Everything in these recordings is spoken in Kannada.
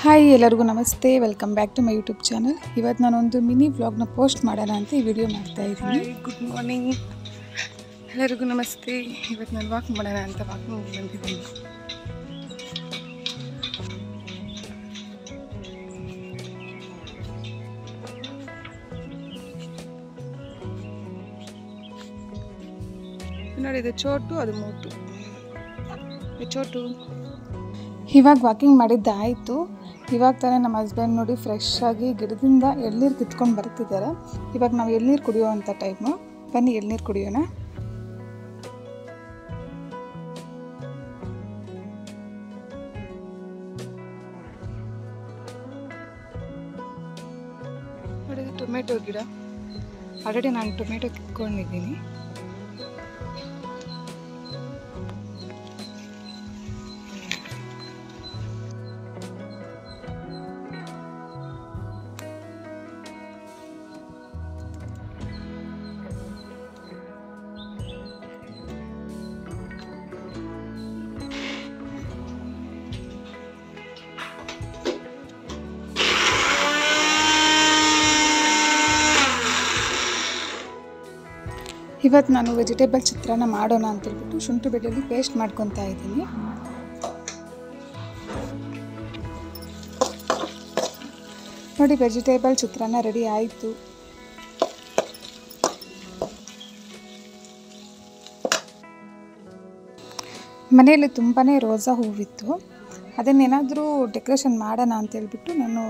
ಹಾಯ್ ಎಲ್ಲರಿಗೂ ನಮಸ್ತೆ, welcome back to my YouTube channel. ಇವತ್ತು ನಾನೊಂದು ಮಿನಿ ವ್ಲಾಗ್ನ ಪೋಸ್ಟ್ ಮಾಡೋಣ ಅಂತ ಈ ವಿಡಿಯೋ ಮಾಡ್ತಾ ಇದ್ದೀನಿ. ಗುಡ್ ಮಾರ್ನಿಂಗ್ ಎಲ್ಲರಿಗೂ ನಮಸ್ತೆ. ಇವತ್ತು ನಾನು ವಾಕ್ ಮಾಡೋಣ ಅಂತ ವಾಕಿಂಗ್ ಬಂದಿದ್ದೀನಿ. ನೋಡಿ, ಇದು ಚೋಟು, ಅದು ಮೋಟು. ಚೋಟು ಇವಾಗ ವಾಕಿಂಗ್ ಮಾಡಿದ್ದಾಯಿತು. ಇವಾಗ ತಾನೇ ನಮ್ಮ ಹಸ್ಬೆಂಡ್ ನೋಡಿ ಫ್ರೆಶ್ ಆಗಿ ಗಿಡದಿಂದ ಎಳ್ನೀರು ಕಿತ್ಕೊಂಡು ಬರ್ತಿದ್ದಾರೆ. ಇವಾಗ ನಾವು ಎಳ್ನೀರು ಕುಡಿಯೋವಂಥ ಟೈಮು. ಬನ್ನಿ ಎಳ್ನೀರು ಕುಡಿಯೋಣ. ನೋಡಿ, ಟೊಮೆಟೊ ಗಿಡ. ಆಲ್ರೆಡಿ ನಾನು ಟೊಮೆಟೊ ಕಿತ್ಕೊಂಡಿದ್ದೀನಿ. ಇವತ್ತು ನಾನು ವೆಜಿಟೇಬಲ್ ಚಿತ್ರಾನ್ನ ಮಾಡೋಣ ಅಂತೇಳ್ಬಿಟ್ಟು ಶುಂಠಿ ಬೆಳ್ಳುಳ್ಳಿ ಪೇಸ್ಟ್ ಮಾಡ್ಕೊತಾ ಇದ್ದೀನಿ. ನೋಡಿ, ವೆಜಿಟೇಬಲ್ ಚಿತ್ರಾನ್ನ ರೆಡಿ ಆಯಿತು. ಮನೆಯಲ್ಲಿ ತುಂಬಾ ರೋಸಾ ಹೂವಿತ್ತು. ಅದನ್ನೇನಾದರೂ ಡೆಕೋರೇಷನ್ ಮಾಡೋಣ ಅಂತೇಳ್ಬಿಟ್ಟು ನಾನು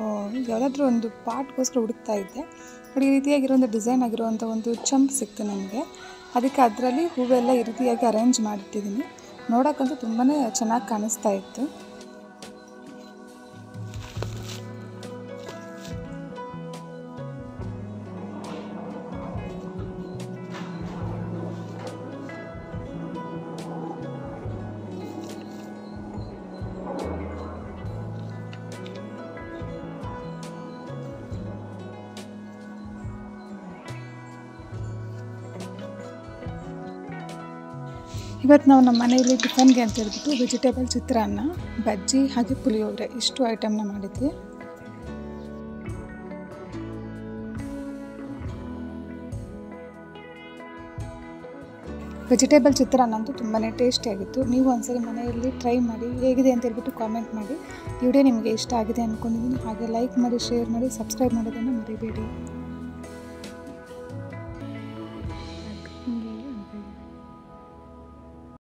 ಯಾವುದಾದ್ರೂ ಒಂದು ಪಾಟ್ಗೋಸ್ಕರ ಹುಡುಕ್ತಾ ಇದ್ದೆ. ನೋಡಿ, ಈ ರೀತಿಯಾಗಿರೋ ಒಂದು ಡಿಸೈನ್ ಆಗಿರೋವಂಥ ಒಂದು ಚಂಪ್ ಸಿಕ್ತು ನನಗೆ. ಅದಕ್ಕೆ ಅದರಲ್ಲಿ ಹೂವೆಲ್ಲ ಈ ರೀತಿಯಾಗಿ ಅರೇಂಜ್ ಮಾಡಿಟ್ಟಿದ್ದೀನಿ. ನೋಡೋಕ್ಕಂತೂ ತುಂಬಾ ಚೆನ್ನಾಗಿ ಕಾಣಿಸ್ತಾ ಇತ್ತು. ಇವತ್ತು ನಾವು ನಮ್ಮ ಮನೆಯಲ್ಲಿ ಟಿಫನ್ಗೆ ಅಂತ ಹೇಳ್ಬಿಟ್ಟು ವೆಜಿಟೇಬಲ್ ಚಿತ್ರಾನ್ನ, ಬಜ್ಜಿ ಹಾಗೆ ಪುಳಿಯೋಗರೆ ಇಷ್ಟು ಐಟಮ್ನ ಮಾಡಿದ್ವಿ. ವೆಜಿಟೇಬಲ್ ಚಿತ್ರಾನ್ನ ಅಂತೂ ತುಂಬಾ ಟೇಸ್ಟಿಯಾಗಿತ್ತು. ನೀವು ಒಂದ್ಸರಿ ಮನೆಯಲ್ಲಿ ಟ್ರೈ ಮಾಡಿ, ಹೇಗಿದೆ ಅಂತ ಹೇಳ್ಬಿಟ್ಟು ಕಾಮೆಂಟ್ ಮಾಡಿ. ಈ ವಿಡಿಯೋ ನಿಮಗೆ ಇಷ್ಟ ಆಗಿದೆ ಅಂದ್ಕೊಂಡಿದ್ದೀನಿ. ಹಾಗೆ ಲೈಕ್ ಮಾಡಿ, ಶೇರ್ ಮಾಡಿ, ಸಬ್ಸ್ಕ್ರೈಬ್ ಮಾಡೋದನ್ನು ಮರಿಬೇಡಿ.